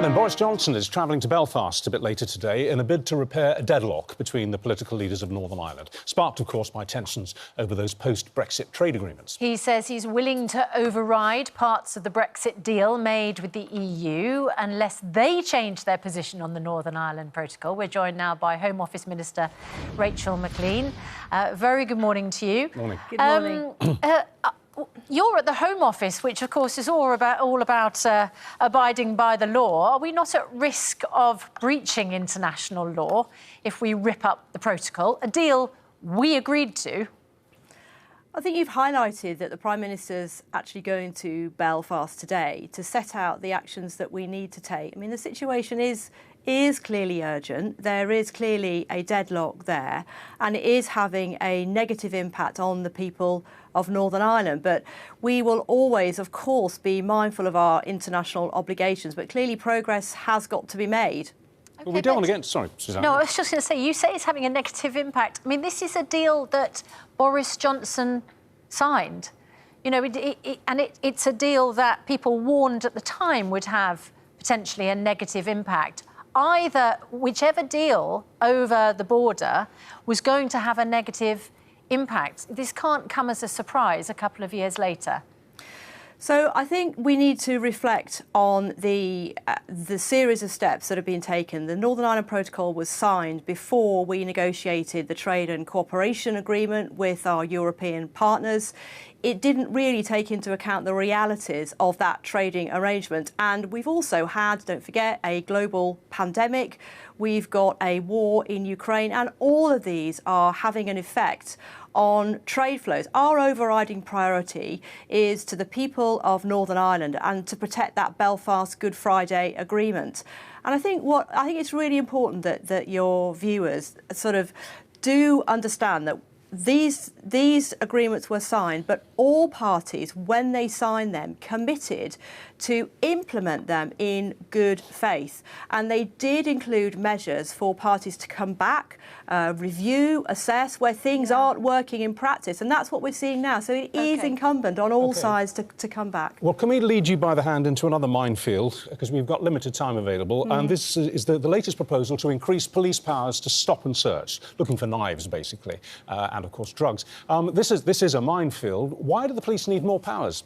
then, Boris Johnson is travelling to Belfast a bit later today in a bid to repair a deadlock between the political leaders of Northern Ireland, sparked, of course, by tensions over those post-Brexit trade agreements. He says he's willing to override parts of the Brexit deal made with the EU unless they change their position on the Northern Ireland Protocol. We're joined now by Home Office Minister Rachel Maclean. Very good morning to you. Morning. Good morning. You're at the Home Office, which, of course, is all about abiding by the law. Are we not at risk of breaching international law if we rip up the protocol, a deal we agreed to? I think you've highlighted that the Prime Minister's actually going to Belfast today to set out the actions that we need to take. I mean, the situation is clearly urgent. There is clearly a deadlock there, and it is having a negative impact on the people of Northern Ireland. But we will always, of course, be mindful of our international obligations, but clearly progress has got to be made. Okay, but we don't want to get... Sorry, Susanna. No, I was just going to say, you say it's having a negative impact. I mean, this is a deal that Boris Johnson signed. You know, it's a deal that people warned at the time would have potentially a negative impact. Whichever deal over the border was going to have a negative impact. This can't come as a surprise a couple of years later. So I think we need to reflect on the series of steps that have been taken. The Northern Ireland Protocol was signed before we negotiated the trade and cooperation agreement with our European partners. It didn't really take into account the realities of that trading arrangement. And we've also had, don't forget, a global pandemic. We've got a war in Ukraine, and all of these are having an effect on trade flows. Our overriding priority is to the people of Northern Ireland and to protect that Belfast Good Friday Agreement. And I think it's really important that your viewers sort of do understand that these agreements were signed, but all parties, when they signed them, committed to implement them in good faith. And they did include measures for parties to come back, review, assess where things aren't working in practice. And that's what we're seeing now. So it is incumbent on all sides to come back. Well, can we lead you by the hand into another minefield, because we've got limited time available. And this is the latest proposal to increase police powers to stop and search, looking for knives, basically, and, of course, drugs. This is a minefield. Why do the police need more powers?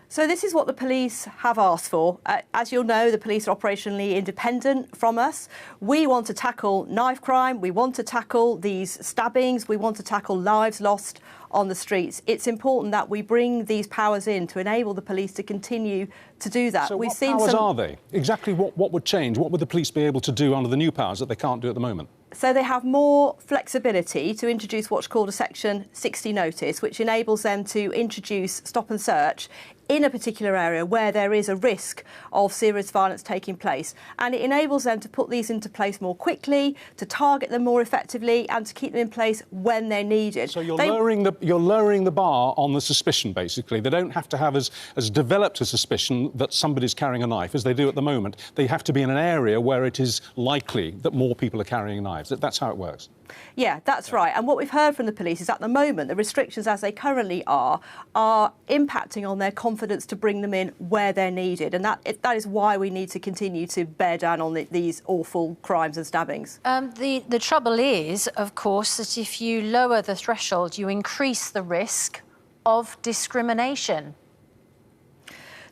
So this is what the police have asked for. As you'll know, the police are operationally independent from us. We want to tackle knife crime. We want to tackle these stabbings. We want to tackle lives lost on the streets. It's important that we bring these powers in to enable the police to continue to do that. So what powers are they? Exactly what would change? What would the police be able to do under the new powers that they can't do at the moment? So they have more flexibility to introduce what's called a Section 60 notice, which enables them to introduce stop and search in a particular area where there is a risk of serious violence taking place. And it enables them to put these into place more quickly, to target them more effectively, and to keep them in place when they're needed. So you're lowering the bar on the suspicion, basically. They don't have to have as developed a suspicion that somebody's carrying a knife as they do at the moment. They have to be in an area where it is likely that more people are carrying knives. That's how it works. Yeah, that's right. And what we've heard from the police is at the moment, the restrictions as they currently are impacting on their confidence to bring them in where they're needed. And that is why we need to continue to bear down on these awful crimes and stabbings. The trouble is, of course, that if you lower the threshold, you increase the risk of discrimination.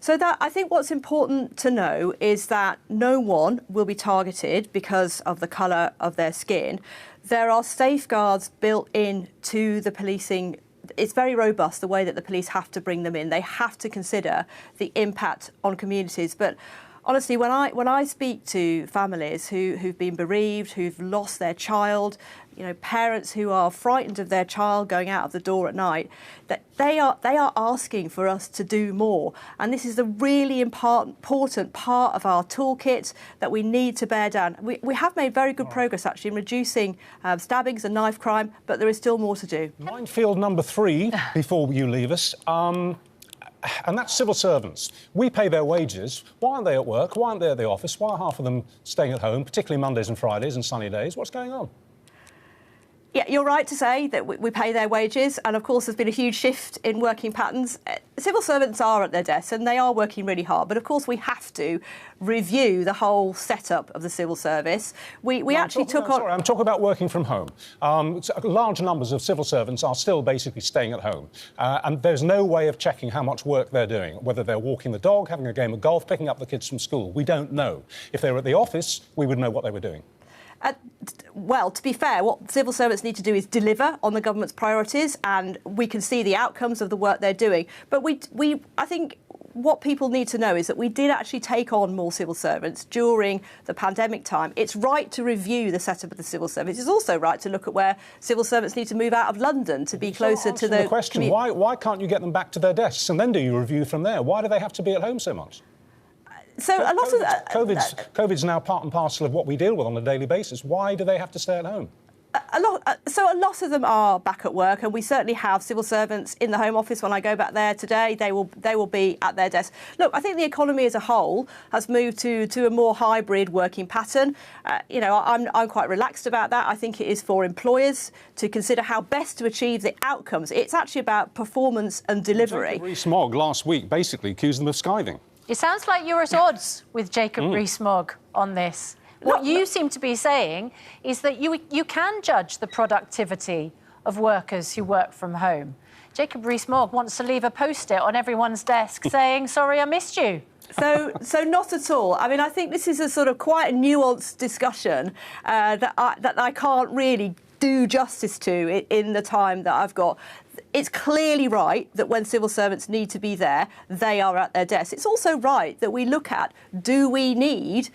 So I think what's important to know is that no one will be targeted because of the colour of their skin. There are safeguards built into the policing. It's very robust, the way that the police have to bring them in. They have to consider the impact on communities. But honestly, when I speak to families who've been bereaved, who've lost their child, you know, parents who are frightened of their child going out of the door at night, that they are asking for us to do more. And this is a really important part of our toolkit that we need to bear down. We have made very good progress, actually, in reducing stabbings and knife crime, but there is still more to do. Minefield number 3, before you leave us. And that's civil servants. We pay their wages. Why aren't they at work? Why aren't they at the office? Why are half of them staying at home, particularly Mondays and Fridays and sunny days? What's going on? Yeah, you're right to say that we pay their wages, and of course there's been a huge shift in working patterns. Civil servants are at their desks and they are working really hard, but of course we have to review the whole setup of the civil service. I'm talking about working from home. Large numbers of civil servants are still basically staying at home, and there's no way of checking how much work they're doing, whether they're walking the dog, having a game of golf, picking up the kids from school. We don't know. If they were at the office, we would know what they were doing. Well, to be fair, what civil servants need to do is deliver on the government's priorities, and we can see the outcomes of the work they're doing. But I think what people need to know is that we did actually take on more civil servants during the pandemic time. It's right to review the setup of the civil service. It's also right to look at where civil servants need to move out of London to be closer to the question. Why can't you get them back to their desks and then do your review from there? Why do they have to be at home so much? So a lot of COVID's now part and parcel of what we deal with on a daily basis. Why do they have to stay at home? A lot of them are back at work, and we certainly have civil servants in the Home Office. When I go back there today, they will be at their desk. Look, I think the economy as a whole has moved to a more hybrid working pattern. I'm quite relaxed about that. I think it is for employers to consider how best to achieve the outcomes. It's actually about performance and delivery. Jacob Rees-Mogg last week basically accused them of skiving. It sounds like you're at odds with Jacob Rees-Mogg on this. What you seem to be saying is that you can judge the productivity of workers who work from home. Jacob Rees-Mogg wants to leave a post-it on everyone's desk saying, sorry, I missed you. So not at all. I mean, I think this is a sort of quite a nuanced discussion that I can't really do justice to in the time that I've got. It's clearly right that when civil servants need to be there, they are at their desks. It's also right that we look at, do we need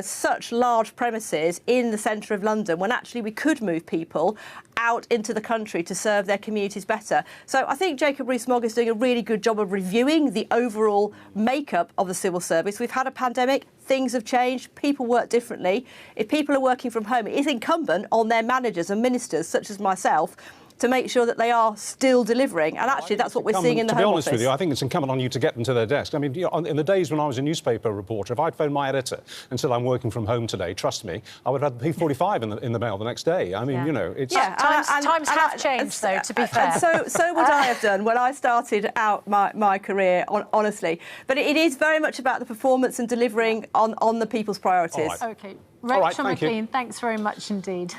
such large premises in the centre of London when actually we could move people out into the country to serve their communities better? So I think Jacob Rees-Mogg is doing a really good job of reviewing the overall makeup of the civil service. We've had a pandemic. Things have changed. People work differently. If people are working from home, it is incumbent on their managers and ministers, such as myself, to make sure that they are still delivering. And actually, that's what we're seeing in the Home Office. To be honest with you, I think it's incumbent on you to get them to their desk. I mean, in the days when I was a newspaper reporter, if I'd phoned my editor and said I'm working from home today, trust me, I would have the P45 in the mail the next day. I mean, it's... Yeah, times have changed, though, to be fair. And so would I have done when I started out my career, honestly. But it is very much about the performance and delivering on the people's priorities. OK. Rachel McLean, thanks very much indeed.